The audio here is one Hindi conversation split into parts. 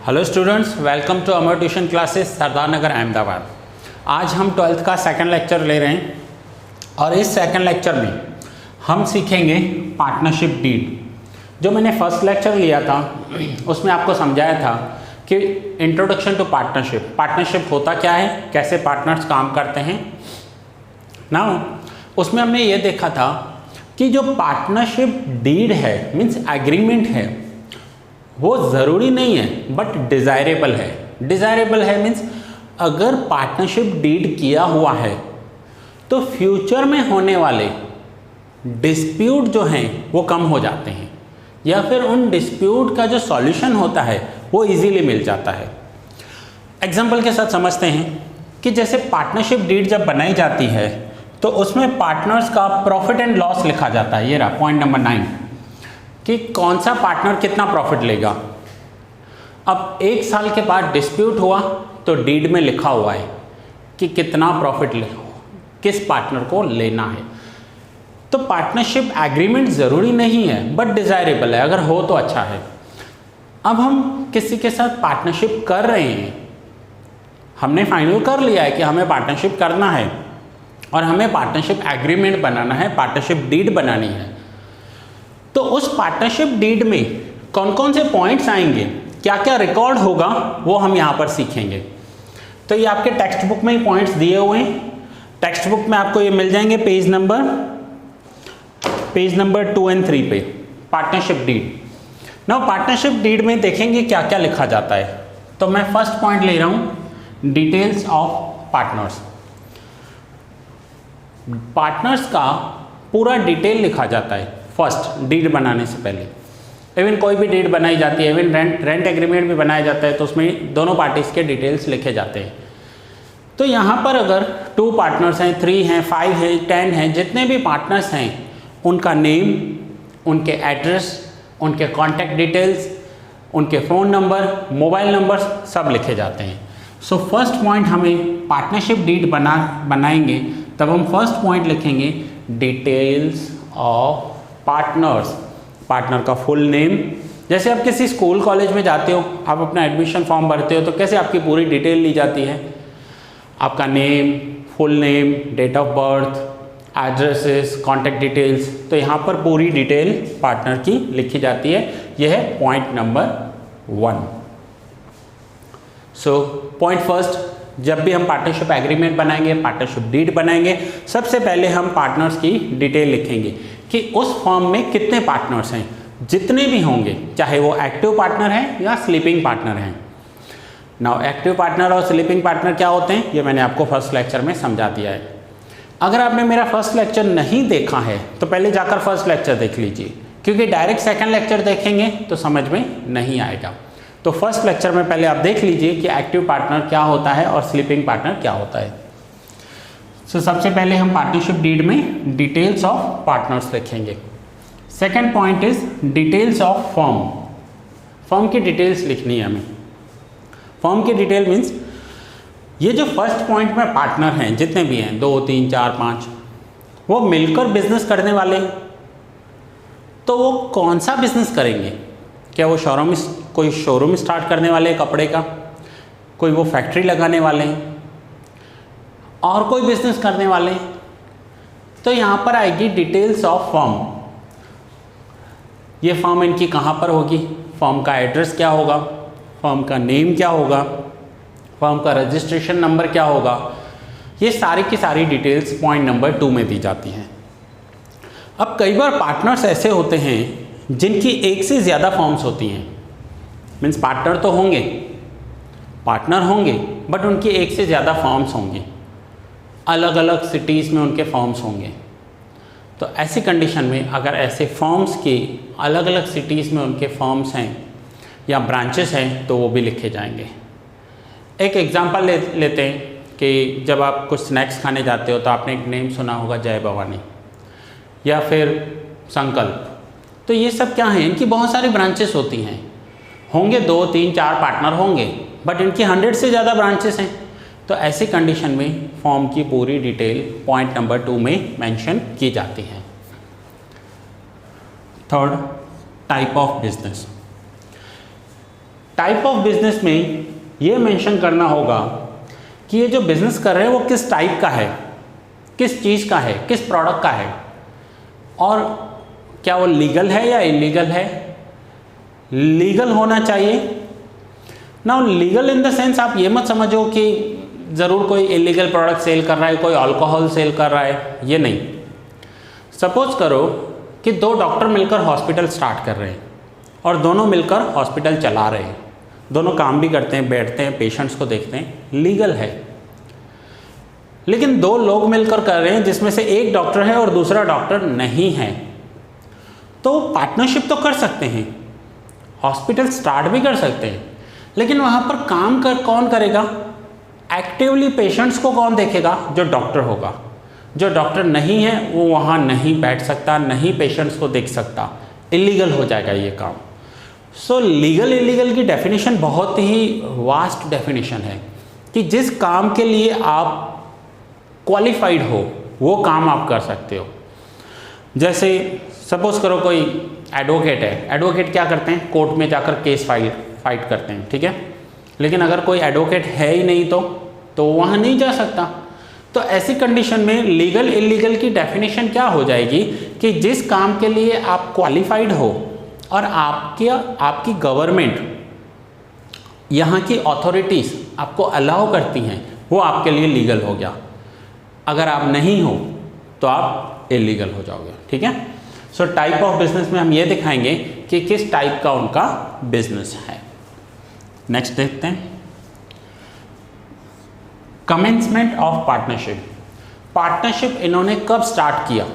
Hello students, welcome to Amar tuition classes Sardar Nagar Ahmedabad. आज हम 12th का सेकंड लेक्चर ले रहे हैं और इस सेकंड लेक्चर में हम सीखेंगे पार्टनरशिप डीड। जो मैंने फर्स्ट लेक्चर लिया था उसमें आपको समझाया था कि इंट्रोडक्शन टू पार्टनरशिप, पार्टनरशिप होता क्या है, कैसे पार्टनर्स काम करते हैं ना। उसमें हमने ये देखा था कि जो पार्टनरशिप डीड है मीन्स एग्रीमेंट है वो ज़रूरी नहीं है बट डिज़ायरेबल है। डिज़ायरेबल है मीन्स अगर पार्टनरशिप डीड किया हुआ है तो फ्यूचर में होने वाले डिस्प्यूट जो हैं वो कम हो जाते हैं या फिर उन डिस्प्यूट का जो सॉल्यूशन होता है वो इजीली मिल जाता है। एग्जाम्पल के साथ समझते हैं कि जैसे पार्टनरशिप डीड जब बनाई जाती है तो उसमें पार्टनर्स का प्रॉफिट एंड लॉस लिखा जाता है। ये रहा पॉइंट नंबर 9 कि कौन सा पार्टनर कितना प्रॉफिट लेगा। अब एक साल के बाद डिस्प्यूट हुआ तो डीड में लिखा हुआ है कि कितना प्रॉफिट किस पार्टनर को लेना है। तो पार्टनरशिप एग्रीमेंट ज़रूरी नहीं है बट डिज़ायरेबल है, अगर हो तो अच्छा है। अब हम किसी के साथ पार्टनरशिप कर रहे हैं, हमने फाइनल कर लिया है कि हमें पार्टनरशिप करना है और हमें पार्टनरशिप एग्रीमेंट बनाना है, पार्टनरशिप डीड बनानी है। तो उस पार्टनरशिप डीड में कौन कौन से पॉइंट्स आएंगे, क्या क्या रिकॉर्ड होगा, वो हम यहाँ पर सीखेंगे। तो ये आपके टेक्स्ट बुक में ही पॉइंट्स दिए हुए हैं। टेक्स्ट बुक में आपको ये मिल जाएंगे पेज नंबर 2 और 3 पे, partnership deed. Now partnership deed में देखेंगे क्या क्या लिखा जाता है। तो मैं फर्स्ट पॉइंट ले रहा हूँ, डिटेल्स ऑफ पार्टनर्स। पार्टनर्स का पूरा डिटेल लिखा जाता है फर्स्ट डीड बनाने से पहले। इवन कोई भी डीड बनाई जाती है, इवन रेंट एग्रीमेंट भी बनाया जाता है तो उसमें दोनों पार्टीज़ के डिटेल्स लिखे जाते हैं। तो यहाँ पर अगर 2 पार्टनर्स हैं, 3 हैं, 5 हैं, 10 हैं, जितने भी पार्टनर्स हैं उनका नेम, उनके एड्रेस, उनके कॉन्टैक्ट डिटेल्स, उनके फ़ोन नंबर, मोबाइल नंबर सब लिखे जाते हैं। सो फर्स्ट पॉइंट हमें पार्टनरशिप डीड बनाएंगे तब हम फर्स्ट पॉइंट लिखेंगे डिटेल्स ऑफ पार्टनर्स। पार्टनर का फुल नेम, जैसे आप किसी स्कूल कॉलेज में जाते हो, आप अपना एडमिशन फॉर्म भरते हो तो कैसे आपकी पूरी डिटेल ली जाती है, आपका name, full name, date of birth, addresses, contact details. तो यहाँ पर पूरी डिटेल पार्टनर की लिखी जाती है। यह है point number 1। So point first, जब भी हम पार्टनरशिप एग्रीमेंट बनाएंगे, पार्टनरशिप डीड बनाएंगे, सबसे पहले हम पार्टनर्स की डिटेल लिखेंगे कि उस फर्म में कितने पार्टनर्स हैं। जितने भी होंगे, चाहे वो एक्टिव पार्टनर हैं या स्लीपिंग पार्टनर हैं। नाउ एक्टिव पार्टनर और स्लीपिंग पार्टनर क्या होते हैं ये मैंने आपको फर्स्ट लेक्चर में समझा दिया है। अगर आपने मेरा फर्स्ट लेक्चर नहीं देखा है तो पहले जाकर फर्स्ट लेक्चर देख लीजिए, क्योंकि डायरेक्ट सेकंड लेक्चर देखेंगे तो समझ में नहीं आएगा। तो फर्स्ट लेक्चर में पहले आप देख लीजिए कि एक्टिव पार्टनर क्या होता है और स्लीपिंग पार्टनर क्या होता है। सो सबसे पहले हम पार्टनरशिप डीड में डिटेल्स ऑफ पार्टनर्स लिखेंगे। Second point is details of firm. Firm की डिटेल्स लिखनी है हमें। फर्म की डिटेल मीन्स ये जो फर्स्ट पॉइंट में पार्टनर हैं, जितने भी हैं 2, 3, 4, 5, वो मिलकर बिजनेस करने वाले हैं। तो वो कौन सा बिजनेस करेंगे? क्या वो कोई शोरूम स्टार्ट करने वाले हैं कपड़े का, कोई वो फैक्ट्री लगाने वाले हैं और कोई बिजनेस करने वाले हैं। तो यहाँ पर आएगी डिटेल्स ऑफ फर्म। ये फर्म इनकी कहाँ पर होगी, फर्म का एड्रेस क्या होगा, फर्म का नेम क्या होगा, फर्म का रजिस्ट्रेशन नंबर क्या होगा, ये सारी की सारी डिटेल्स पॉइंट नंबर 2 में दी जाती हैं। अब कई बार पार्टनर्स ऐसे होते हैं जिनकी एक से ज़्यादा फर्म्स होती हैं। मीन्स पार्टनर तो होंगे, पार्टनर होंगे बट उनकी एक से ज़्यादा फर्म्स होंगी, अलग अलग सिटीज़ में उनके फर्म्स होंगे। तो ऐसी कंडीशन में अगर ऐसे फर्म्स की अलग अलग सिटीज़ में उनके फर्म्स हैं या ब्रांचेस हैं तो वो भी लिखे जाएंगे। एक एग्जांपल लेते हैं कि जब आप कुछ स्नैक्स खाने जाते हो तो आपने एक नेम सुना होगा जय भवानी या फिर संकल्प। तो ये सब क्या हैं, इनकी बहुत सारी ब्रांचेस होती हैं, होंगे 2, 3, 4 पार्टनर होंगे बट इनकी 100 से ज़्यादा ब्रांचेस हैं। तो ऐसी कंडीशन में फॉर्म की पूरी डिटेल पॉइंट नंबर 2 में मेंशन की जाती है। Third, type of business. Type of business में ये मेंशन करना होगा कि ये जो बिजनेस कर रहे हैं वो किस टाइप का है, किस चीज़ का है, किस प्रोडक्ट का है, और क्या वो लीगल है या इलीगल है। लीगल होना चाहिए ना। लीगल इन द सेंस आप ये मत समझो कि ज़रूर कोई इलीगल प्रोडक्ट सेल कर रहा है, कोई अल्कोहल सेल कर रहा है, ये नहीं। सपोज करो कि दो डॉक्टर मिलकर हॉस्पिटल स्टार्ट कर रहे हैं और दोनों मिलकर हॉस्पिटल चला रहे हैं, दोनों काम भी करते हैं, बैठते हैं, पेशेंट्स को देखते हैं, लीगल है। लेकिन दो लोग मिलकर कर रहे हैं जिसमें से एक डॉक्टर है और दूसरा डॉक्टर नहीं है, तो पार्टनरशिप तो कर सकते हैं, हॉस्पिटल स्टार्ट भी कर सकते हैं, लेकिन वहाँ पर काम कौन करेगा? एक्टिवली पेशेंट्स को कौन देखेगा? जो डॉक्टर होगा। जो डॉक्टर नहीं है वो वहाँ नहीं बैठ सकता, नहीं पेशेंट्स को देख सकता, इलीगल हो जाएगा ये काम। सो लीगल इलीगल की डेफिनेशन बहुत ही वास्ट डेफिनेशन है कि जिस काम के लिए आप क्वालिफाइड हो वो काम आप कर सकते हो। जैसे सपोज करो कोई एडवोकेट है, एडवोकेट क्या करते हैं? कोर्ट में जाकर केस फाइट करते हैं, ठीक है। लेकिन अगर कोई एडवोकेट है ही नहीं तो वहाँ नहीं जा सकता। तो ऐसी कंडीशन में लीगल इलीगल की डेफिनेशन क्या हो जाएगी कि जिस काम के लिए आप क्वालिफाइड हो और आपकी गवर्नमेंट, यहाँ की अथॉरिटीज़ आपको अलाउ करती हैं, वो आपके लिए लीगल हो गया। अगर आप नहीं हो तो आप इलीगल हो जाओगे, ठीक है। सो टाइप ऑफ बिजनेस में हम ये दिखाएंगे कि किस टाइप का उनका बिजनेस है। नेक्स्ट देखते हैं, कमेंसमेंट ऑफ पार्टनरशिप। पार्टनरशिप इन्होंने कब स्टार्ट किया?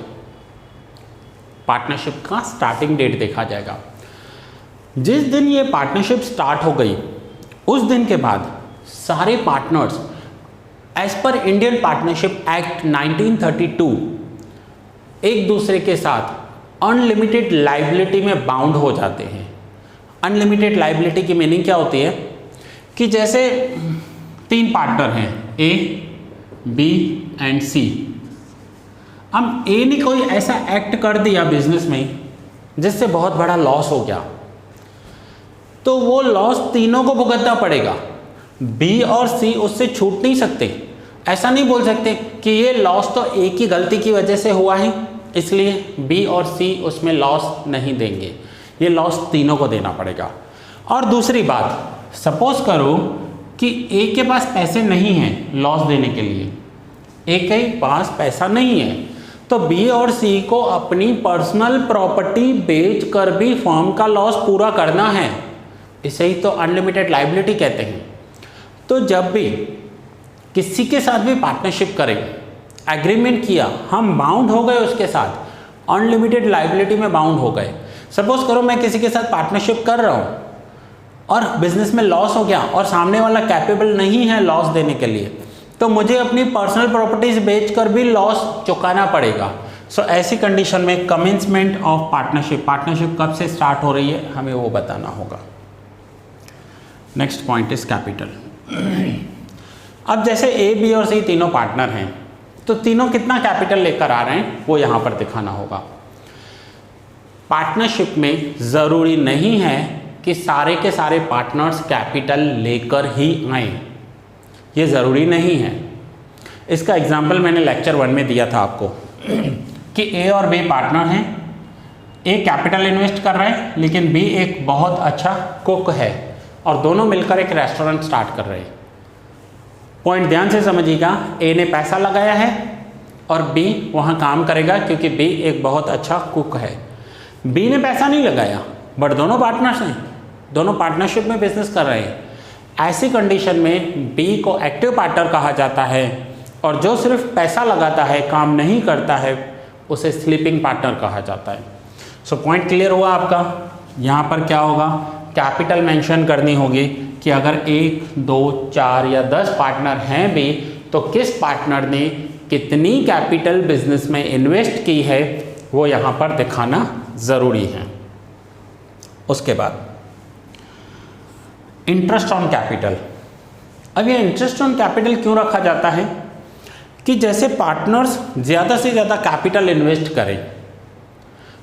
पार्टनरशिप का स्टार्टिंग डेट देखा जाएगा। जिस दिन ये पार्टनरशिप स्टार्ट हो गई उस दिन के बाद सारे partners as per Indian Partnership Act 1932 एक दूसरे के साथ अनलिमिटेड लाइबिलिटी में बाउंड हो जाते हैं। अनलिमिटेड लाइबिलिटी की मीनिंग क्या होती है कि जैसे तीन पार्टनर हैं, ए, बी एंड सी। अब ए ने कोई ऐसा एक्ट कर दिया बिजनेस में जिससे बहुत बड़ा लॉस हो गया, तो वो लॉस तीनों को भुगतना पड़ेगा। बी और सी उससे छूट नहीं सकते। ऐसा नहीं बोल सकते कि ये लॉस तो ए की गलती की वजह से हुआ है इसलिए बी और सी उसमें लॉस नहीं देंगे, ये लॉस तीनों को देना पड़ेगा। और दूसरी बात, सपोज करो कि ए के पास पैसे नहीं हैं लॉस देने के लिए, ए के पास पैसा नहीं है, तो बी और सी को अपनी पर्सनल प्रॉपर्टी बेच कर भी फर्म का लॉस पूरा करना है। इसे ही तो अनलिमिटेड लाइबिलिटी कहते हैं। तो जब भी किसी के साथ भी पार्टनरशिप करें, एग्रीमेंट किया, हम बाउंड हो गए उसके साथ, अनलिमिटेड लाइबिलिटी में बाउंड हो गए। सपोज करो मैं किसी के साथ पार्टनरशिप कर रहा हूँ और बिजनेस में लॉस हो गया और सामने वाला कैपेबल नहीं है लॉस देने के लिए, तो मुझे अपनी पर्सनल प्रॉपर्टीज बेचकर भी लॉस चुकाना पड़ेगा। सो ऐसी कंडीशन में कमेंसमेंट ऑफ पार्टनरशिप, पार्टनरशिप कब से स्टार्ट हो रही है हमें वो बताना होगा। Next point is capital. अब जैसे ए, बी और सी तीनों पार्टनर हैं, तो तीनों कितना कैपिटल लेकर आ रहे हैं वो यहाँ पर दिखाना होगा। पार्टनरशिप में ज़रूरी नहीं है कि सारे के सारे पार्टनर्स कैपिटल लेकर ही आए, ये ज़रूरी नहीं है। इसका एग्जाम्पल मैंने लेक्चर 1 में दिया था आपको कि ए और बी पार्टनर हैं, ए कैपिटल इन्वेस्ट कर रहे हैं लेकिन बी एक बहुत अच्छा कुक है और दोनों मिलकर एक रेस्टोरेंट स्टार्ट कर रहे हैं। पॉइंट ध्यान से समझिएगा, ए ने पैसा लगाया है और बी वहाँ काम करेगा क्योंकि बी एक बहुत अच्छा कुक है। बी ने पैसा नहीं लगाया बट दोनों पार्टनर्स हैं, दोनों पार्टनरशिप में बिजनेस कर रहे हैं। ऐसी कंडीशन में बी को एक्टिव पार्टनर कहा जाता है और जो सिर्फ पैसा लगाता है, काम नहीं करता है, उसे स्लीपिंग पार्टनर कहा जाता है। सो पॉइंट क्लियर हुआ आपका। यहाँ पर क्या होगा, कैपिटल मेंशन करनी होगी कि अगर 1, 2, 4 या 10 पार्टनर हैं भी तो किस पार्टनर ने कितनी कैपिटल बिजनेस में इन्वेस्ट की है वो यहाँ पर दिखाना ज़रूरी है। उसके बाद इंटरेस्ट ऑन कैपिटल। अब ये इंटरेस्ट ऑन कैपिटल क्यों रखा जाता है कि जैसे पार्टनर्स ज़्यादा से ज़्यादा कैपिटल इन्वेस्ट करें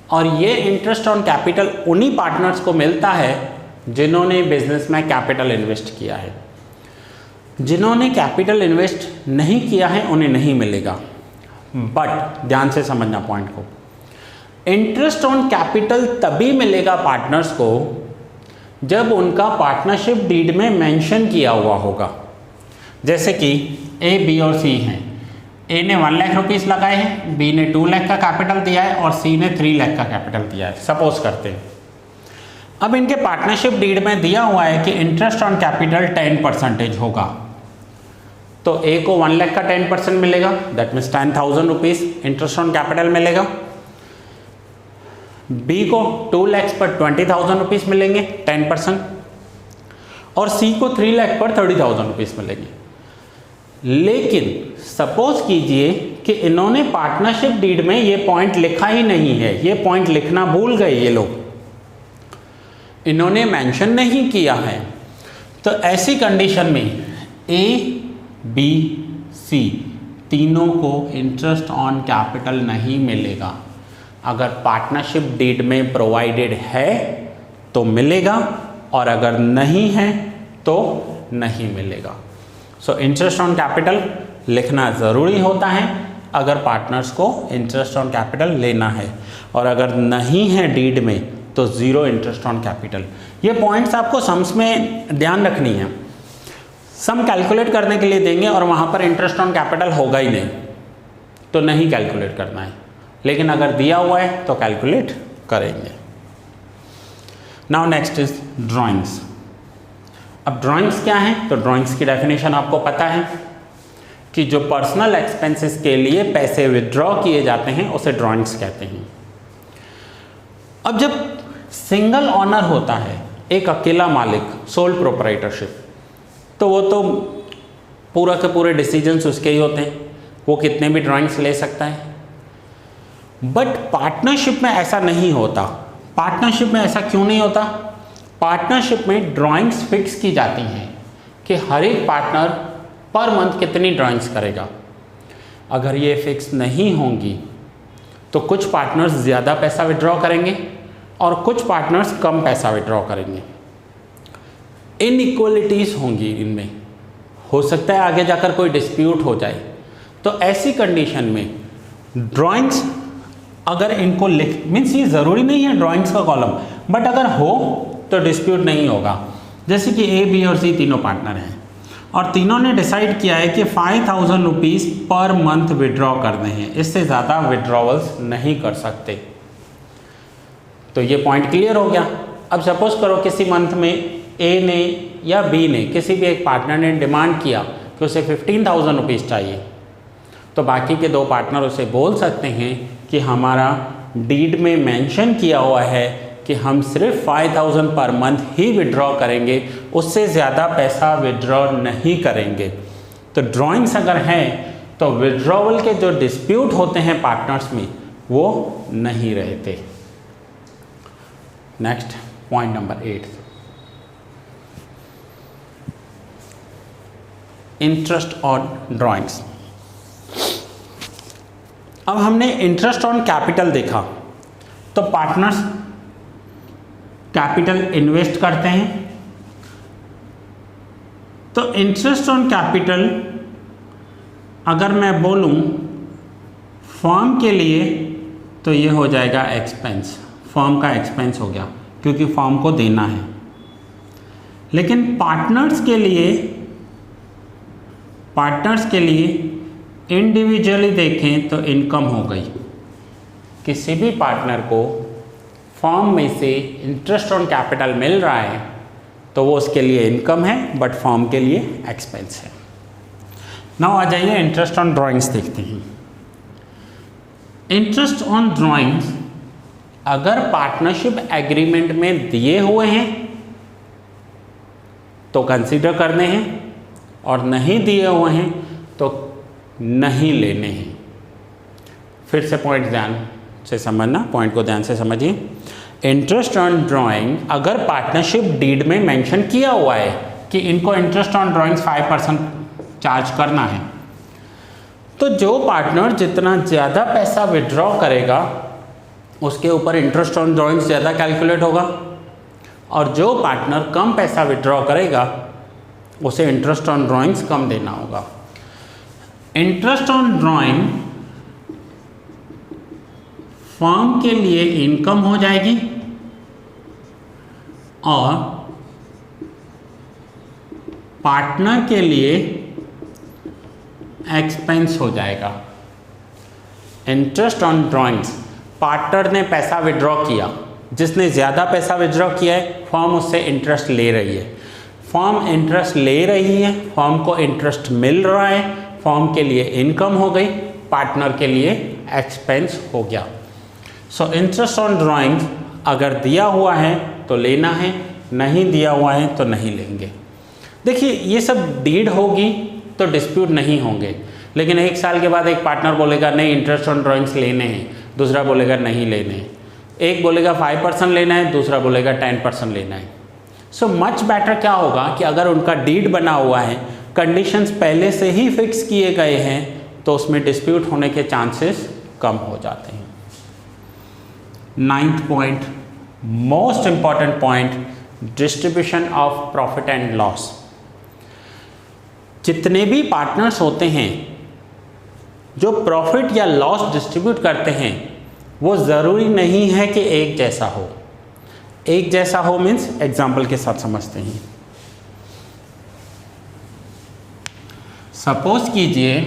और ये इंटरेस्ट ऑन कैपिटल उन्हीं पार्टनर्स को मिलता है जिन्होंने बिजनेस में कैपिटल इन्वेस्ट किया है। जिन्होंने कैपिटल इन्वेस्ट नहीं किया है उन्हें नहीं मिलेगा। बट ध्यान से समझना पॉइंट को, इंटरेस्ट ऑन कैपिटल तभी मिलेगा पार्टनर्स को जब उनका पार्टनरशिप डीड में मेंशन किया हुआ होगा। जैसे कि ए, बी और सी हैं। ए ने 1 लाख रुपीस लगाए हैं, बी ने 2 लाख का कैपिटल दिया है और सी ने 3 लाख का कैपिटल दिया है, सपोज करते हैं। अब इनके पार्टनरशिप डीड में दिया हुआ है कि इंटरेस्ट ऑन कैपिटल 10% होगा, तो ए को 1 लाख का 10% मिलेगा, that means 10,000 rupees interest on capital मिलेगा। बी को 2 लाख पर 20,000 रुपीज़ मिलेंगे 10%, और सी को 3 लाख पर 30,000 रुपीज़ मिलेंगे। लेकिन सपोज कीजिए कि इन्होंने पार्टनरशिप डीड में ये पॉइंट लिखा ही नहीं है, ये पॉइंट लिखना भूल गए ये लोग, इन्होंने मेंशन नहीं किया है। तो ऐसी कंडीशन में ए, बी, सी तीनों को इंटरेस्ट ऑन कैपिटल नहीं मिलेगा। अगर पार्टनरशिप डीड में प्रोवाइडेड है तो मिलेगा, और अगर नहीं है तो नहीं मिलेगा। सो इंटरेस्ट ऑन कैपिटल लिखना ज़रूरी होता है अगर पार्टनर्स को इंटरेस्ट ऑन कैपिटल लेना है, और अगर नहीं है डीड में तो ज़ीरो इंटरेस्ट ऑन कैपिटल। ये पॉइंट्स आपको सम्स में ध्यान रखनी है। सम कैलकुलेट करने के लिए देंगे और वहाँ पर इंटरेस्ट ऑन कैपिटल होगा ही नहीं, तो नहीं कैलकुलेट करना है, लेकिन अगर दिया हुआ है तो कैलकुलेट करेंगे। Now next is drawings. अब ड्राइंग्स क्या है? तो ड्राइंग्स की डेफिनेशन आपको पता है कि जो पर्सनल एक्सपेंसेस के लिए पैसे विड्रॉ किए जाते हैं उसे ड्राइंग्स कहते हैं। अब जब सिंगल ऑनर होता है, एक अकेला मालिक, सोल प्रोप्राइटरशिप, तो वो तो पूरा के पूरे डिसीजंस उसके ही होते हैं, वो कितने भी ड्राइंग्स ले सकता है। बट पार्टनरशिप में ऐसा नहीं होता। पार्टनरशिप में ऐसा क्यों नहीं होता? पार्टनरशिप में ड्राइंग्स फिक्स की जाती हैं कि हर एक पार्टनर पर मंथ कितनी ड्राइंग्स करेगा। अगर ये फिक्स नहीं होंगी तो कुछ पार्टनर्स ज़्यादा पैसा विड्रॉ करेंगे और कुछ पार्टनर्स कम पैसा विड्रॉ करेंगे। इनइक्वलिटीज़ होंगी इनमें, हो सकता है आगे जाकर कोई डिस्प्यूट हो जाए। तो ऐसी कंडीशन में ड्राइंग्स अगर इनको लिख, मीन्स ये ज़रूरी नहीं है ड्राइंग्स का कॉलम, बट अगर हो तो डिस्प्यूट नहीं होगा। जैसे कि ए, बी और सी तीनों पार्टनर हैं और तीनों ने डिसाइड किया है कि 5,000 रुपीज़ पर मंथ विड्रॉ करने हैं, इससे ज़्यादा विड्रॉवल्स नहीं कर सकते। तो ये पॉइंट क्लियर हो गया। अब सपोज करो किसी मंथ में ए ने या बी ने, किसी भी एक पार्टनर ने डिमांड किया कि उसे 15,000 रुपीज़ चाहिए, तो बाकी के दो पार्टनर उसे बोल सकते हैं कि हमारा डीड में मेंशन किया हुआ है कि हम सिर्फ 5,000 पर मंथ ही विड्रॉ करेंगे, उससे ज़्यादा पैसा विड्रॉ नहीं करेंगे। तो ड्राइंग्स अगर हैं तो विड्रॉवल के जो डिस्प्यूट होते हैं पार्टनर्स में वो नहीं रहते। Next point number 8, interest on drawings. अब हमने इंटरेस्ट ऑन कैपिटल देखा, तो पार्टनर्स कैपिटल इन्वेस्ट करते हैं। तो इंटरेस्ट ऑन कैपिटल अगर मैं बोलूं फर्म के लिए तो ये हो जाएगा एक्सपेंस, फर्म का एक्सपेंस हो गया क्योंकि फर्म को देना है। लेकिन पार्टनर्स के लिए इंडिविजुअली देखें तो इनकम हो गई। किसी भी पार्टनर को फर्म में से इंटरेस्ट ऑन कैपिटल मिल रहा है तो वो उसके लिए इनकम है, बट फर्म के लिए एक्सपेंस है। नाउ आ जाइए इंटरेस्ट ऑन ड्राइंग्स देखते हैं। इंटरेस्ट ऑन ड्राइंग्स अगर पार्टनरशिप एग्रीमेंट में दिए हुए हैं तो कंसीडर करने हैं, और नहीं दिए हुए हैं तो नहीं लेने हैं। फिर से पॉइंट ध्यान से समझना, पॉइंट को ध्यान से समझिए। इंटरेस्ट ऑन ड्राइंग अगर पार्टनरशिप डीड में मेंशन किया हुआ है कि इनको इंटरेस्ट ऑन ड्राइंग्स 5% चार्ज करना है, तो जो पार्टनर जितना ज़्यादा पैसा विड्रॉ करेगा उसके ऊपर इंटरेस्ट ऑन ड्राइंग्स ज़्यादा कैलकुलेट होगा, और जो पार्टनर कम पैसा विड्रॉ करेगा उसे इंटरेस्ट ऑन ड्राइंग्स कम देना होगा। इंटरेस्ट ऑन ड्राइंग फर्म के लिए इनकम हो जाएगी और पार्टनर के लिए एक्सपेंस हो जाएगा। इंटरेस्ट ऑन ड्राइंग्स, पार्टनर ने पैसा विड्रॉ किया, जिसने ज़्यादा पैसा विड्रॉ किया है फर्म उससे इंटरेस्ट ले रही है। फर्म इंटरेस्ट ले रही है, फर्म को इंटरेस्ट मिल रहा है, फर्म के लिए इनकम हो गई, पार्टनर के लिए एक्सपेंस हो गया। सो इंटरेस्ट ऑन ड्राइंग्स अगर दिया हुआ है तो लेना है, नहीं दिया हुआ है तो नहीं लेंगे। देखिए ये सब डीड होगी तो डिस्प्यूट नहीं होंगे, लेकिन 1 साल के बाद एक पार्टनर बोलेगा नहीं इंटरेस्ट ऑन ड्राइंग्स लेने हैं, दूसरा बोलेगा नहीं लेने हैं। एक बोलेगा 5% लेना है, दूसरा बोलेगा 10% लेना है। सो मच बेटर क्या होगा कि अगर उनका डीड बना हुआ है, कंडीशंस पहले से ही फिक्स किए गए हैं, तो उसमें डिस्प्यूट होने के चांसेस कम हो जाते हैं। 9th point, most important point, distribution of profit and loss. जितने भी पार्टनर्स होते हैं जो प्रॉफिट या लॉस डिस्ट्रीब्यूट करते हैं वो ज़रूरी नहीं है कि एक जैसा हो। एक जैसा हो मीन्स एग्जाम्पल के साथ समझते हैं। सपोज कीजिए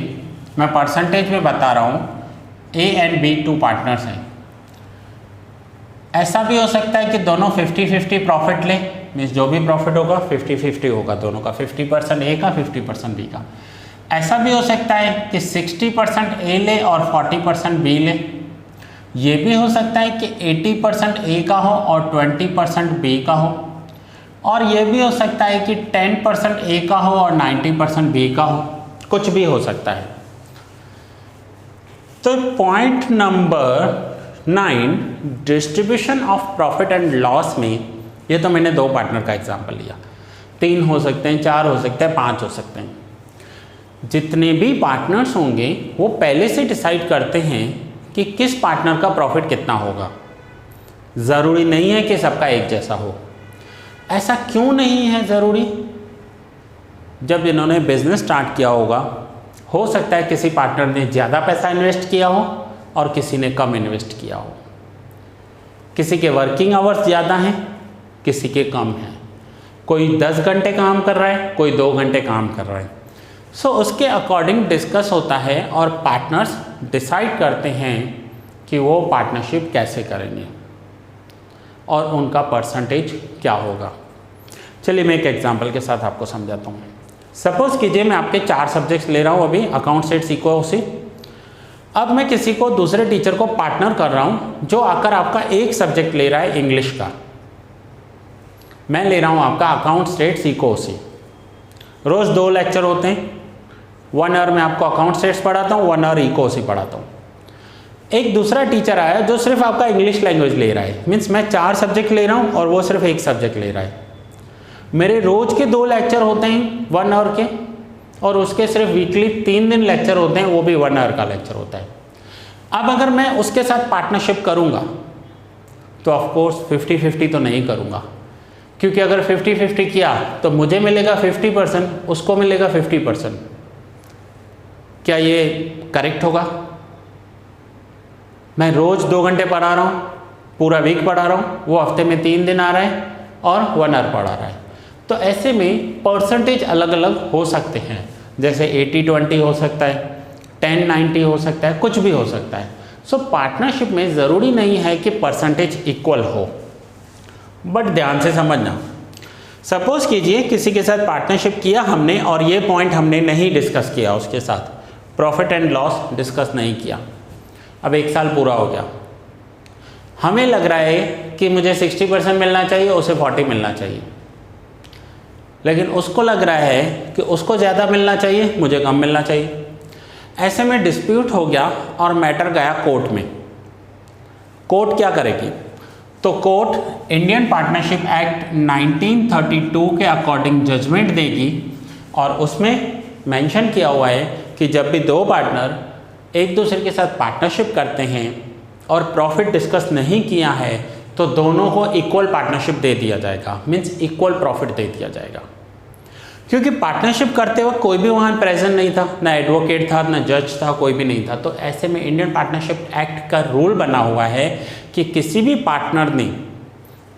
मैं परसेंटेज में बता रहा हूँ ए एंड बी 2 पार्टनर्स हैं। ऐसा भी हो सकता है कि दोनों 50-50 प्रॉफिट ले, मीन्स जो भी प्रॉफिट होगा 50-50 होगा दोनों का, 50% ए का 50% बी का। ऐसा भी हो सकता है कि 60% ए ले और 40% बी ले। ये भी हो सकता है कि 80% ए का हो और 20% बी का हो, और ये भी हो सकता है कि 10% ए का हो और 90% बी का हो, कुछ भी हो सकता है। तो point number 9, distribution of profit and loss में, ये तो मैंने 2 पार्टनर का एग्जांपल लिया, 3 हो सकते हैं, 4 हो सकते हैं, 5 हो सकते हैं। जितने भी पार्टनर्स होंगे वो पहले से डिसाइड करते हैं कि किस पार्टनर का प्रॉफिट कितना होगा। ज़रूरी नहीं है कि सबका एक जैसा हो। ऐसा क्यों नहीं है ज़रूरी? जब इन्होंने बिजनेस स्टार्ट किया होगा, हो सकता है किसी पार्टनर ने ज़्यादा पैसा इन्वेस्ट किया हो और किसी ने कम इन्वेस्ट किया हो। किसी के वर्किंग आवर्स ज़्यादा हैं, किसी के कम हैं। कोई 10 घंटे काम कर रहा है, कोई 2 घंटे काम कर रहा है। सो उसके अकॉर्डिंग डिस्कस होता है और पार्टनर्स डिसाइड करते हैं कि वो पार्टनरशिप कैसे करेंगे और उनका परसेंटेज क्या होगा। चलिए मैं एक एग्जांपल के साथ आपको समझाता हूँ। सपोज़ कीजिए मैं आपके 4 सब्जेक्ट्स ले रहा हूँ अभी, अकाउंट सेट सीखो उसी। अब मैं किसी को, दूसरे टीचर को पार्टनर कर रहा हूँ जो आकर आपका एक सब्जेक्ट ले रहा है इंग्लिश का। मैं ले रहा हूँ आपका अकाउंट स्टेट सीखो उसी। रोज़ 2 लेक्चर होते हैं, 1 आवर में आपको अकाउंट स्टेट्स पढ़ाता हूँ, 1 आवर इको उसी पढ़ाता हूँ। एक दूसरा टीचर आया जो सिर्फ आपका इंग्लिश लैंग्वेज ले रहा है, मीन्स मैं 4 सब्जेक्ट ले रहा हूँ और वो सिर्फ 1 सब्जेक्ट ले रहा है। मेरे रोज़ के 2 लेक्चर होते हैं 1 आवर के, और उसके सिर्फ वीकली 3 दिन लेक्चर होते हैं, वो भी 1 आवर का लेक्चर होता है। अब अगर मैं उसके साथ पार्टनरशिप करूँगा तो ऑफकोर्स 50-50 तो नहीं करूँगा, क्योंकि अगर 50-50 किया तो मुझे मिलेगा 50%, उसको मिलेगा 50%। क्या ये करेक्ट होगा? मैं रोज़ 2 घंटे पढ़ा रहा हूँ, पूरा वीक पढ़ा रहा हूँ, वो हफ्ते में 3 दिन आ रहा है और 1 आवर पढ़ा रहा है। तो ऐसे में परसेंटेज अलग अलग हो सकते हैं, जैसे 80-20 हो सकता है, 10-90 हो सकता है, कुछ भी हो सकता है। सो पार्टनरशिप में ज़रूरी नहीं है कि परसेंटेज इक्वल हो, बट ध्यान से समझना। सपोज़ कीजिए किसी के साथ पार्टनरशिप किया हमने और ये पॉइंट हमने नहीं डिस्कस किया, उसके साथ प्रॉफिट एंड लॉस डिस्कस नहीं किया। अब 1 साल पूरा हो गया, हमें लग रहा है कि मुझे 60% मिलना चाहिए, उसे 40 मिलना चाहिए, लेकिन उसको लग रहा है कि उसको ज़्यादा मिलना चाहिए, मुझे कम मिलना चाहिए। ऐसे में डिस्प्यूट हो गया और मैटर गया कोर्ट में। कोर्ट क्या करेगी? तो कोर्ट इंडियन पार्टनरशिप एक्ट 1932 के अकॉर्डिंग जजमेंट देगी, और उसमें मेंशन किया हुआ है कि जब भी 2 पार्टनर एक दूसरे के साथ पार्टनरशिप करते हैं और प्रॉफिट डिस्कस नहीं किया है तो दोनों को इक्वल पार्टनरशिप दे दिया जाएगा, मीन्स इक्वल प्रॉफिट दे दिया जाएगा। क्योंकि पार्टनरशिप करते वक्त कोई भी वहाँ प्रेजेंट नहीं था, ना एडवोकेट था, ना जज था, कोई भी नहीं था। तो ऐसे में इंडियन पार्टनरशिप एक्ट का रूल बना हुआ है कि किसी भी पार्टनर ने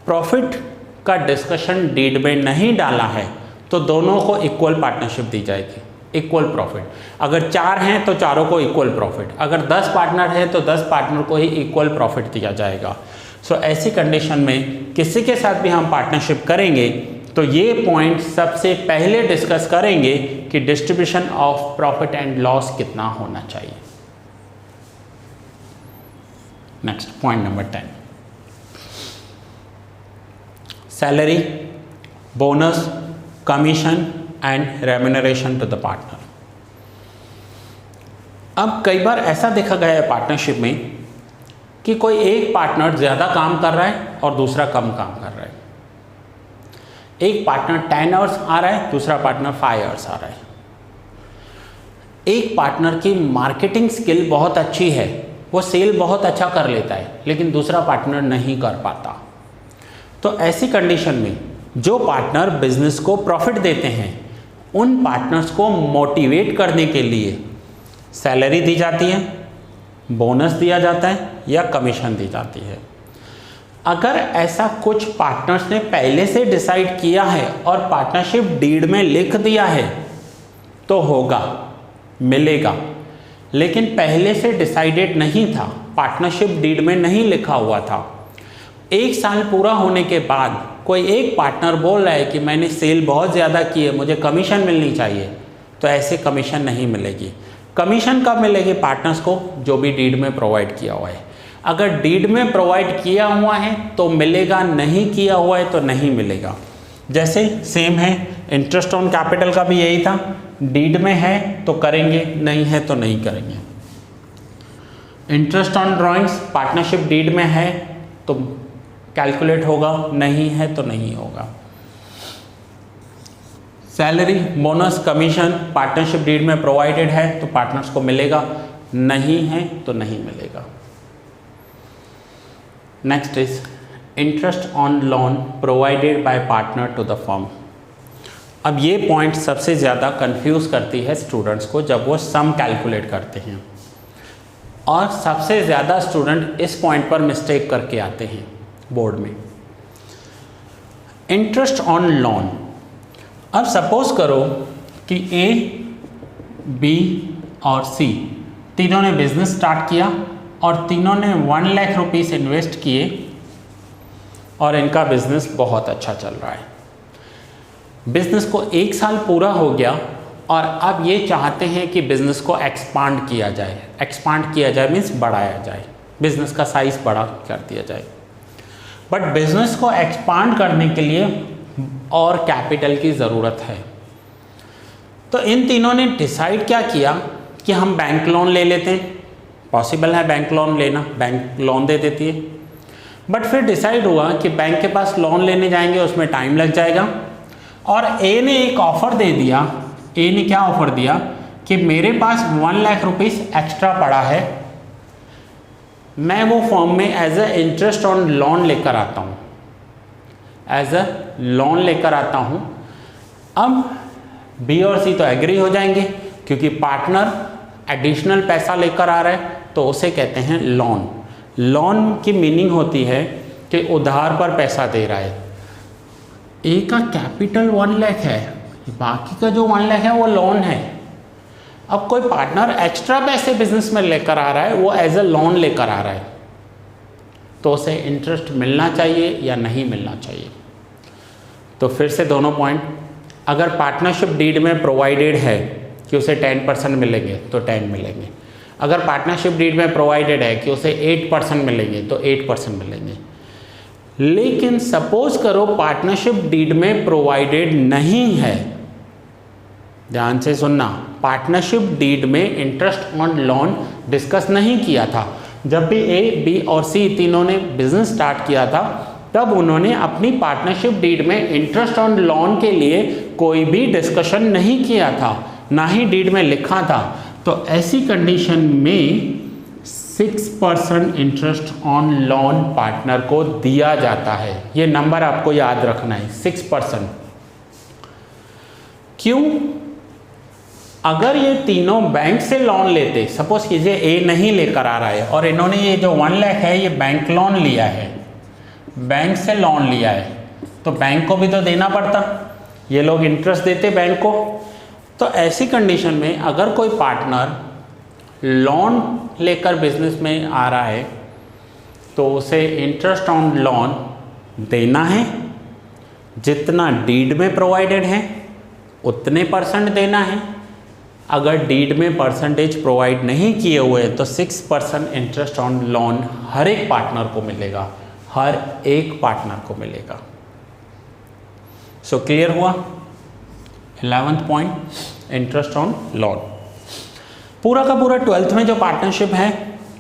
प्रॉफिट का डिस्कशन डीड में नहीं डाला है तो दोनों को इक्वल पार्टनरशिप दी जाएगी, इक्वल प्रॉफिट। अगर 4 हैं तो चारों को इक्वल प्रॉफिट, अगर 10 पार्टनर हैं तो 10 पार्टनर को ही इक्वल प्रॉफिट दिया जाएगा। सो ऐसी कंडीशन में किसी के साथ भी हम पार्टनरशिप करेंगे तो ये पॉइंट सबसे पहले डिस्कस करेंगे कि distribution of profit and loss कितना होना चाहिए। Next point number 10, salary, bonus, commission and remuneration to the partner. अब कई बार ऐसा देखा गया है पार्टनरशिप में कि कोई एक पार्टनर ज़्यादा काम कर रहा है और दूसरा कम काम कर रहा है। एक पार्टनर 10 आवर्स आ रहा है, दूसरा पार्टनर 5 आवर्स आ रहा है। एक पार्टनर की मार्केटिंग स्किल बहुत अच्छी है, वो सेल बहुत अच्छा कर लेता है, लेकिन दूसरा पार्टनर नहीं कर पाता। तो ऐसी कंडीशन में जो पार्टनर बिजनेस को प्रॉफिट देते हैं उन पार्टनर्स को मोटिवेट करने के लिए सैलरी दी जाती है, बोनस दिया जाता है या कमीशन दी जाती है। अगर ऐसा कुछ पार्टनर्स ने पहले से डिसाइड किया है और पार्टनरशिप डीड में लिख दिया है तो होगा, मिलेगा। लेकिन पहले से डिसाइडेड नहीं था, पार्टनरशिप डीड में नहीं लिखा हुआ था, 1 साल पूरा होने के बाद कोई एक पार्टनर बोल रहा है कि मैंने सेल बहुत ज़्यादा की है, मुझे कमीशन मिलनी चाहिए, तो ऐसे कमीशन नहीं मिलेगी। कमीशन कब मिलेगी? पार्टनर्स को जो भी डीड में प्रोवाइड किया हुआ है। अगर डीड में प्रोवाइड किया हुआ है तो मिलेगा, नहीं किया हुआ है तो नहीं मिलेगा। जैसे सेम है, इंटरेस्ट ऑन कैपिटल का भी यही था, डीड में है तो करेंगे, नहीं है तो नहीं करेंगे। Interest on drawings partnership deed में है तो कैलकुलेट होगा, नहीं है तो नहीं होगा। Salary, bonus, commission partnership deed में प्रोवाइडेड है तो पार्टनर्स को मिलेगा, नहीं है तो नहीं मिलेगा। Next is interest on loan provided by partner to the firm. अब ये पॉइंट सबसे ज़्यादा कंफ्यूज करती है स्टूडेंट्स को जब वो सम कैलकुलेट करते हैं, और सबसे ज़्यादा स्टूडेंट इस पॉइंट पर मिस्टेक करके आते हैं बोर्ड में। इंटरेस्ट ऑन लोन, अब सपोज करो कि ए, बी और सी तीनों ने बिजनेस स्टार्ट किया और तीनों ने 1 लाख रुपीस इन्वेस्ट किए और इनका बिजनेस बहुत अच्छा चल रहा है। बिजनेस को 1 साल पूरा हो गया और अब ये चाहते हैं कि बिजनेस को एक्सपांड किया जाए। एक्सपांड किया जाए मीन्स बढ़ाया जाए, बिजनेस का साइज बड़ा कर दिया जाए। बट बिजनेस को एक्सपांड करने के लिए और कैपिटल की ज़रूरत है। तो इन तीनों ने डिसाइड क्या किया कि हम बैंक लोन ले लेते हैं, पॉसिबल है बैंक लोन लेना, बैंक लोन दे देती है। बट फिर डिसाइड हुआ कि बैंक के पास लोन लेने जाएंगे उसमें टाइम लग जाएगा, और ए ने एक ऑफ़र दे दिया। ए ने क्या ऑफ़र दिया कि मेरे पास 1 लाख रुपीस एक्स्ट्रा पड़ा है, मैं वो फॉर्म में as a interest on loan लेकर आता हूँ, एज अ लोन लेकर आता हूँ। अब बी और सी तो एग्री हो जाएंगे क्योंकि पार्टनर एडिशनल पैसा लेकर आ रहा है, तो उसे कहते हैं लोन। लोन की मीनिंग होती है कि उधार पर पैसा दे रहा है। ए का कैपिटल 1 लाख है, बाकी का जो 1 लाख है वो लोन है। अब कोई पार्टनर एक्स्ट्रा पैसे बिजनेस में लेकर आ रहा है, वो एज अ लोन लेकर आ रहा है, तो उसे इंटरेस्ट मिलना चाहिए या नहीं मिलना चाहिए। तो फिर से दोनों पॉइंट, अगर पार्टनरशिप डीड में प्रोवाइडेड है कि उसे 10% मिलेंगे तो 10 मिलेंगे, अगर पार्टनरशिप डीड में प्रोवाइडेड है कि उसे 8% मिलेंगे तो 8% मिलेंगे। लेकिन सपोज करो पार्टनरशिप डीड में प्रोवाइडेड नहीं है, ध्यान से सुनना, पार्टनरशिप डीड में इंटरेस्ट ऑन लोन डिस्कस नहीं किया था। जब भी ए, बी और सी तीनों ने बिजनेस स्टार्ट किया था तब उन्होंने अपनी पार्टनरशिप डीड में इंटरेस्ट ऑन लोन के लिए कोई भी डिस्कशन नहीं किया था, ना ही डीड में लिखा था। तो ऐसी कंडीशन में 6% इंटरेस्ट ऑन लोन पार्टनर को दिया जाता है। ये नंबर आपको याद रखना है, 6%। क्यों? अगर ये तीनों बैंक से लोन लेते, सपोज कीजिए ए नहीं लेकर आ रहा है और इन्होंने ये जो 1 लाख है ये बैंक लोन लिया है, बैंक से लोन लिया है, तो बैंक को भी तो देना पड़ता, ये लोग इंटरेस्ट देते बैंक को। तो ऐसी कंडीशन में अगर कोई पार्टनर लोन लेकर बिजनेस में आ रहा है तो उसे इंटरेस्ट ऑन लोन देना है, जितना डीड में प्रोवाइडेड है उतने % देना है। अगर डीड में परसेंटेज प्रोवाइड नहीं किए हुए तो 6% इंटरेस्ट ऑन लोन हर एक पार्टनर को मिलेगा, हर एक पार्टनर को मिलेगा। सो क्लियर हुआ? 11th point, interest on loan. पूरा का पूरा 12th में जो पार्टनरशिप है,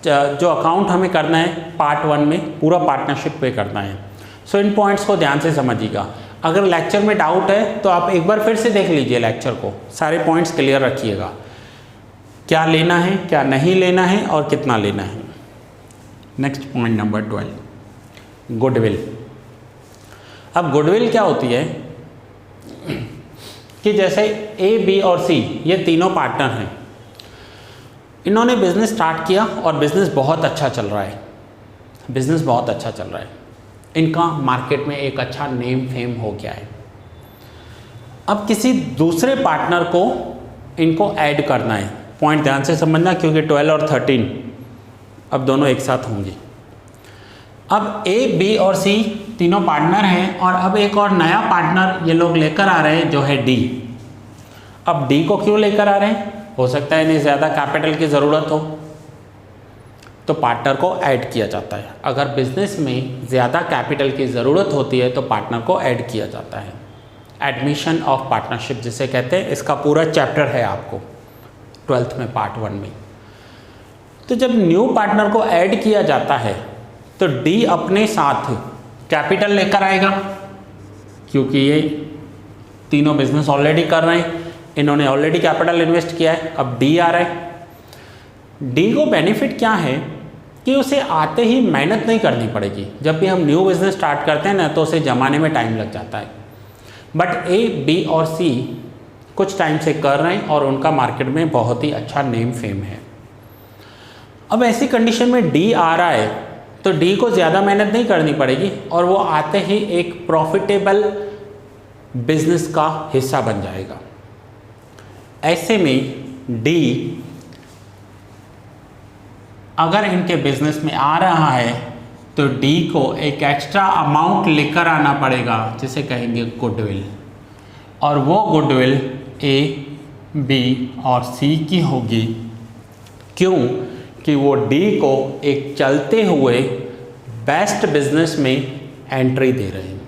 जो अकाउंट हमें करना है पार्ट 1 में पूरा पार्टनरशिप पे करना है। सो इन पॉइंट्स को ध्यान से समझिएगा। अगर लेक्चर में डाउट है तो आप एक बार फिर से देख लीजिए लेक्चर को, सारे पॉइंट्स क्लियर रखिएगा, क्या लेना है क्या नहीं लेना है और कितना लेना है। Next point number 12, goodwill. अब गुडविल क्या होती है कि जैसे ए, बी और सी ये तीनों पार्टनर हैं, इन्होंने बिज़नेस स्टार्ट किया और बिज़नेस बहुत अच्छा चल रहा है, बिज़नेस बहुत अच्छा चल रहा है, इनका मार्केट में एक अच्छा नेम फेम हो गया है। अब किसी दूसरे पार्टनर को इनको ऐड करना है। पॉइंट ध्यान से समझना क्योंकि 12 और 13 अब दोनों एक साथ होंगे। अब ए, बी और सी तीनों पार्टनर हैं और अब एक और नया पार्टनर ये लोग लेकर आ रहे हैं जो है डी। अब डी को क्यों लेकर आ रहे हैं? हो सकता है इन्हें ज़्यादा कैपिटल की ज़रूरत हो तो पार्टनर को ऐड किया जाता है। अगर बिजनेस में ज़्यादा कैपिटल की ज़रूरत होती है तो पार्टनर को ऐड किया जाता है। एडमिशन ऑफ पार्टनरशिप जिसे कहते हैं, इसका पूरा चैप्टर है आपको 12th में पार्ट 1 में। तो जब न्यू पार्टनर को ऐड किया जाता है तो डी अपने साथ कैपिटल लेकर आएगा, क्योंकि ये तीनों बिजनेस ऑलरेडी कर रहे हैं, इन्होंने ऑलरेडी कैपिटल इन्वेस्ट किया है। अब डी आ रहा है। डी को बेनिफिट क्या है कि उसे आते ही मेहनत नहीं करनी पड़ेगी। जब भी हम न्यू बिजनेस स्टार्ट करते हैं ना तो उसे जमाने में टाइम लग जाता है, बट ए, बी और सी कुछ टाइम से कर रहे हैं और उनका मार्केट में बहुत ही अच्छा नेम फेम है। अब ऐसी कंडीशन में डी आ रहा है तो डी को ज़्यादा मेहनत नहीं करनी पड़ेगी और वो आते ही एक प्रॉफिटेबल बिजनेस का हिस्सा बन जाएगा। ऐसे में डी अगर इनके बिजनेस में आ रहा है तो डी को एक एक्स्ट्रा अमाउंट लेकर आना पड़ेगा जिसे कहेंगे गुडविल, और वो गुडविल ए, बी और सी की होगी। क्यों? कि वो डी को एक चलते हुए बेस्ट बिजनेस में एंट्री दे रहे हैं।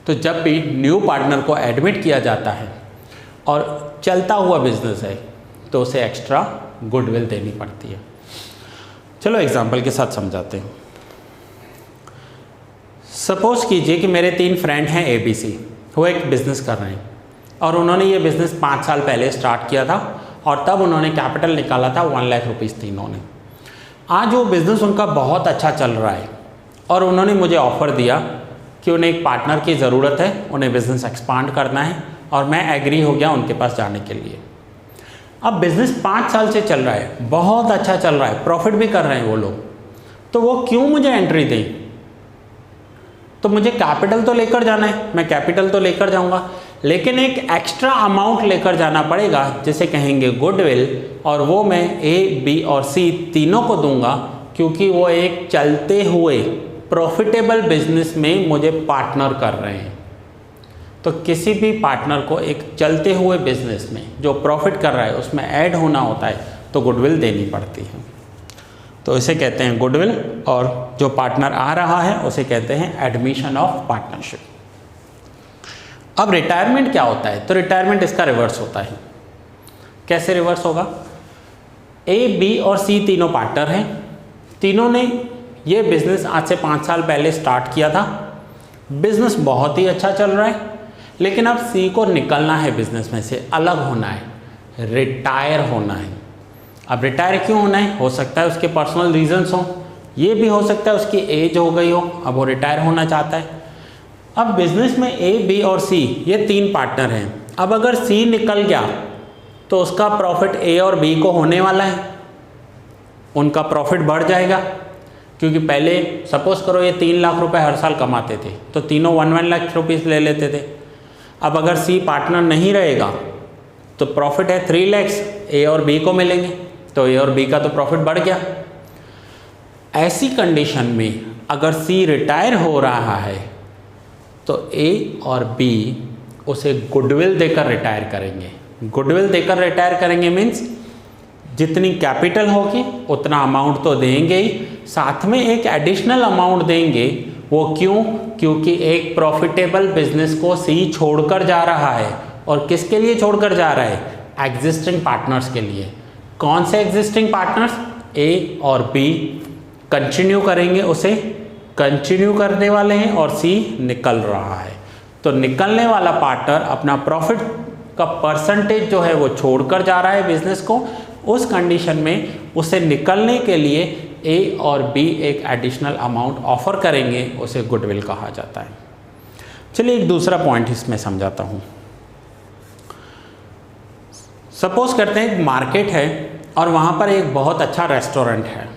तो जब भी न्यू पार्टनर को एडमिट किया जाता है और चलता हुआ बिजनेस है तो उसे एक्स्ट्रा गुडविल देनी पड़ती है। चलो एग्जाम्पल के साथ समझाते हैं। सपोज कीजिए कि मेरे 3 फ्रेंड हैं ए, बी, सी, वो एक बिज़नेस कर रहे हैं और उन्होंने ये बिज़नेस 5 साल पहले स्टार्ट किया था और तब उन्होंने कैपिटल निकाला था 1 लाख रुपीज़ तीनों ने। आज वो बिज़नेस उनका बहुत अच्छा चल रहा है और उन्होंने मुझे ऑफ़र दिया कि उन्हें एक पार्टनर की ज़रूरत है, उन्हें बिज़नेस एक्सपांड करना है और मैं एग्री हो गया उनके पास जाने के लिए। अब बिज़नेस 5 साल से चल रहा है, बहुत अच्छा चल रहा है, प्रॉफिट भी कर रहे हैं वो लोग, तो वो क्यों मुझे एंट्री दें? तो मुझे कैपिटल तो लेकर जाना है, मैं कैपिटल तो लेकर जाऊंगा, लेकिन एक एक्स्ट्रा अमाउंट लेकर जाना पड़ेगा जिसे कहेंगे गुडविल, और वो मैं ए, बी और सी तीनों को दूंगा क्योंकि वो एक चलते हुए प्रॉफिटेबल बिजनेस में मुझे पार्टनर कर रहे हैं। तो किसी भी पार्टनर को एक चलते हुए बिजनेस में जो प्रॉफिट कर रहा है उसमें ऐड होना होता है तो गुडविल देनी पड़ती है। तो इसे कहते हैं गुडविल, और जो पार्टनर आ रहा है उसे कहते हैं एडमिशन ऑफ पार्टनरशिप। अब रिटायरमेंट क्या होता है? तो रिटायरमेंट इसका रिवर्स होता है। कैसे रिवर्स होगा? ए, बी और सी तीनों पार्टनर हैं, तीनों ने ये बिज़नेस आज से 5 साल पहले स्टार्ट किया था, बिज़नेस बहुत ही अच्छा चल रहा है, लेकिन अब सी को निकलना है बिज़नेस में से, अलग होना है, रिटायर होना है। अब रिटायर क्यों होना है, हो सकता है उसके पर्सनल रीजंस हों, ये भी हो सकता है उसकी एज हो गई हो, अब वो रिटायर होना चाहता है। अब बिजनेस में ए, बी और सी ये 3 पार्टनर हैं। अब अगर सी निकल गया तो उसका प्रॉफिट ए और बी को होने वाला है, उनका प्रॉफिट बढ़ जाएगा, क्योंकि पहले सपोज करो ये 3 लाख रुपए हर साल कमाते थे तो तीनों 1 लाख रुपीज़ ले लेते थे। अब अगर सी पार्टनर नहीं रहेगा तो प्रॉफिट है 3 लाख ए और बी को मिलेंगे, तो ए और बी का तो प्रॉफिट बढ़ गया। ऐसी कंडीशन में अगर सी रिटायर हो रहा है तो ए और बी उसे गुडविल देकर रिटायर करेंगे। गुडविल देकर रिटायर करेंगे मीन्स जितनी कैपिटल होगी उतना अमाउंट तो देंगे ही, साथ में एक एडिशनल अमाउंट देंगे। वो क्यों? क्योंकि एक प्रॉफिटेबल बिजनेस को सी छोड़कर जा रहा है। और किसके लिए छोड़कर जा रहा है? एग्जिस्टिंग पार्टनर्स के लिए। कौन से एग्जिस्टिंग पार्टनर्स? ए और बी कंटिन्यू करेंगे, उसे कंटिन्यू करने वाले हैं और सी निकल रहा है। तो निकलने वाला पार्टनर अपना प्रॉफिट का परसेंटेज जो है वो छोड़कर जा रहा है बिजनेस को। उस कंडीशन में उसे निकलने के लिए ए और बी एक एडिशनल अमाउंट ऑफर करेंगे, उसे गुडविल कहा जाता है। चलिए एक दूसरा पॉइंट इसमें समझाता हूँ। सपोज करते हैं एक मार्केट है और वहाँ पर एक बहुत अच्छा रेस्टोरेंट है,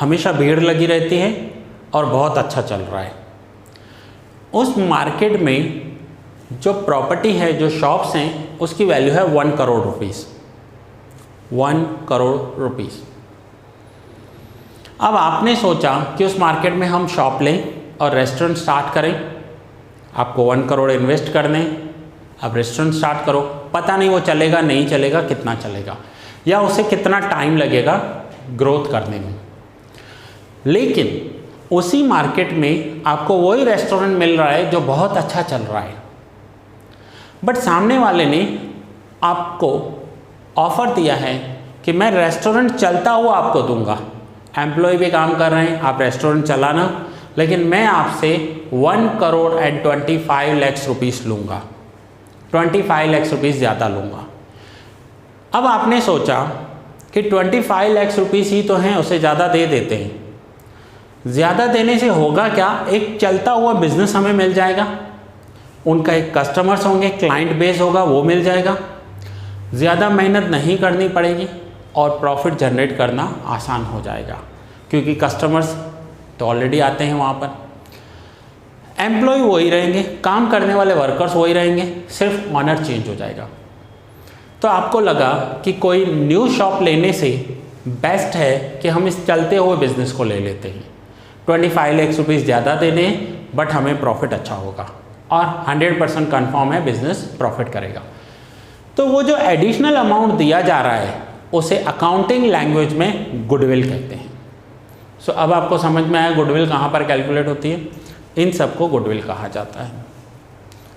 हमेशा भीड़ लगी रहती है और बहुत अच्छा चल रहा है। उस मार्केट में जो प्रॉपर्टी है, जो शॉप्स हैं, उसकी वैल्यू है 1 करोड़ रुपीज़। 1 करोड़ रुपीज़। अब आपने सोचा कि उस मार्केट में हम शॉप लें और रेस्टोरेंट स्टार्ट करें। आपको 1 करोड़ इन्वेस्ट करने, अब रेस्टोरेंट स्टार्ट करो। पता नहीं वो चलेगा नहीं चलेगा, कितना चलेगा, या उसे कितना टाइम लगेगा ग्रोथ करने में। लेकिन उसी मार्केट में आपको वही रेस्टोरेंट मिल रहा है जो बहुत अच्छा चल रहा है, बट सामने वाले ने आपको ऑफ़र दिया है कि मैं रेस्टोरेंट चलता हुआ आपको दूंगा। एम्प्लॉय भी काम कर रहे हैं, आप रेस्टोरेंट चलाना, लेकिन मैं आपसे 1 करोड़ एंड 25 लाख रुपीज़ लूँगा, 25 लाख रुपीज़ ज़्यादा लूँगा। अब आपने सोचा कि 25 लाख रुपीज़ ही तो हैं, उसे ज़्यादा दे देते हैं। ज़्यादा देने से होगा क्या? एक चलता हुआ बिजनेस हमें मिल जाएगा, उनका एक कस्टमर्स होंगे, क्लाइंट बेस होगा, वो मिल जाएगा। ज़्यादा मेहनत नहीं करनी पड़ेगी और प्रॉफिट जनरेट करना आसान हो जाएगा, क्योंकि कस्टमर्स तो ऑलरेडी आते हैं वहाँ पर। एम्प्लॉय वही रहेंगे, काम करने वाले वर्कर्स वही रहेंगे, सिर्फ ऑनर चेंज हो जाएगा। तो आपको लगा कि कोई न्यू शॉप लेने से बेस्ट है कि हम इस चलते हुए बिजनेस को ले लेते हैं। 25 लाख रुपीज़ ज़्यादा देने हैं, बट हमें प्रॉफिट अच्छा होगा और 100% कन्फर्म है बिजनेस प्रॉफिट करेगा। तो वो जो एडिशनल अमाउंट दिया जा रहा है उसे अकाउंटिंग लैंग्वेज में गुडविल कहते हैं। सो अब आपको समझ में आया गुडविल कहाँ पर कैलकुलेट होती है। इन सबको गुडविल कहा जाता है।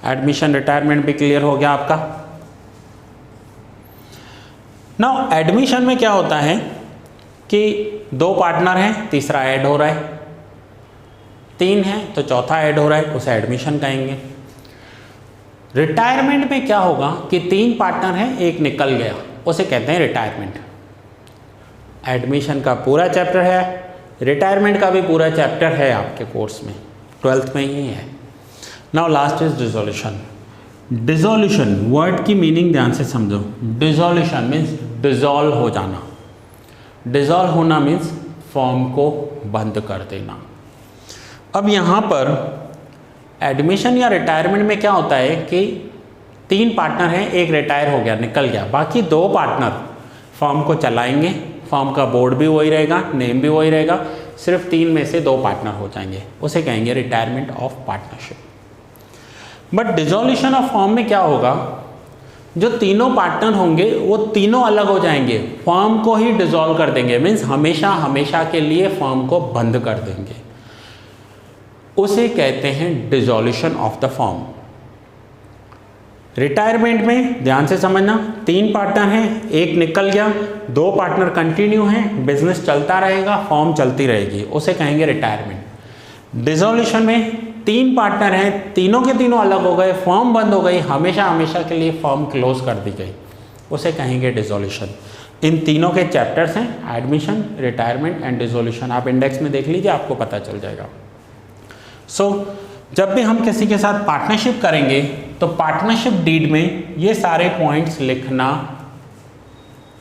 एडमिशन रिटायरमेंट भी क्लियर हो गया आपका। नाउ एडमिशन में क्या होता है कि 2 पार्टनर हैं, तीसरा ऐड हो रहा है, 3 है तो चौथा ऐड हो रहा है, उसे एडमिशन कहेंगे। रिटायरमेंट में क्या होगा कि 3 पार्टनर हैं, एक निकल गया, उसे कहते हैं रिटायरमेंट। एडमिशन का पूरा चैप्टर है, रिटायरमेंट का भी पूरा चैप्टर है आपके कोर्स में, 12th में ही है। Now last is dissolution. Dissolution word की मीनिंग ध्यान से समझो। डिसोल्यूशन मीन्स डिसॉल्व हो जाना। डिसॉल्व होना मीन्स फॉर्म को बंद कर देना। अब यहाँ पर एडमिशन या रिटायरमेंट में क्या होता है कि 3 पार्टनर हैं, एक रिटायर हो गया, निकल गया, बाकी 2 पार्टनर फॉर्म को चलाएंगे। फॉर्म का बोर्ड भी वही रहेगा, नेम भी वही रहेगा, सिर्फ 3 में से 2 पार्टनर हो जाएंगे, उसे कहेंगे retirement of partnership. But dissolution of form में क्या होगा, जो तीनों पार्टनर होंगे वो तीनों अलग हो जाएंगे, फॉर्म को ही डिसॉल्व कर देंगे, मीन्स हमेशा हमेशा के लिए फॉर्म को बंद कर देंगे, उसे कहते हैं dissolution of the form. Retirement में ध्यान से समझना, 3 पार्टनर हैं, एक निकल गया, 2 पार्टनर कंटिन्यू हैं, बिजनेस चलता रहेगा, फॉर्म चलती रहेगी, उसे कहेंगे रिटायरमेंट। डिसोल्यूशन में 3 पार्टनर हैं, तीनों के तीनों अलग हो गए, फॉर्म बंद हो गई, हमेशा हमेशा के लिए फॉर्म क्लोज कर दी गई, उसे कहेंगे डिसोल्यूशन। इन तीनों के चैप्टर्स हैं, एडमिशन, रिटायरमेंट एंड डिसोल्यूशन। आप इंडेक्स में देख लीजिए, आपको पता चल जाएगा। जब भी हम किसी के साथ पार्टनरशिप करेंगे तो पार्टनरशिप डीड में ये सारे पॉइंट्स लिखना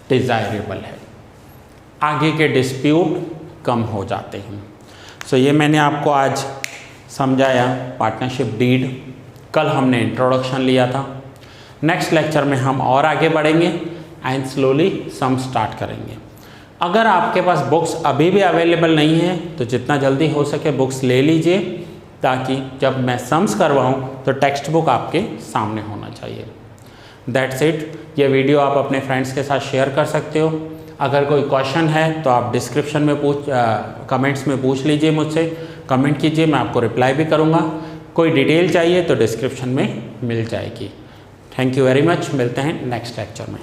डिज़ायरेबल है, आगे के डिस्प्यूट कम हो जाते हैं। ये मैंने आपको आज समझाया पार्टनरशिप डीड। कल हमने इंट्रोडक्शन लिया था। नेक्स्ट लेक्चर में हम और आगे बढ़ेंगे एंड स्लोली सम स्टार्ट करेंगे। अगर आपके पास बुक्स अभी भी अवेलेबल नहीं है तो जितना जल्दी हो सके बुक्स ले लीजिए, ताकि जब मैं सम्स करवाऊँ तो टेक्स्ट बुक आपके सामने होना चाहिए। That's it. ये वीडियो आप अपने फ्रेंड्स के साथ शेयर कर सकते हो। अगर कोई क्वेश्चन है तो आप डिस्क्रिप्शन में कमेंट्स में पूछ लीजिए, मुझसे कमेंट कीजिए, मैं आपको रिप्लाई भी करूँगा। कोई डिटेल चाहिए तो डिस्क्रिप्शन में मिल जाएगी। Thank you very much. मिलते हैं नेक्स्ट लेक्चर में।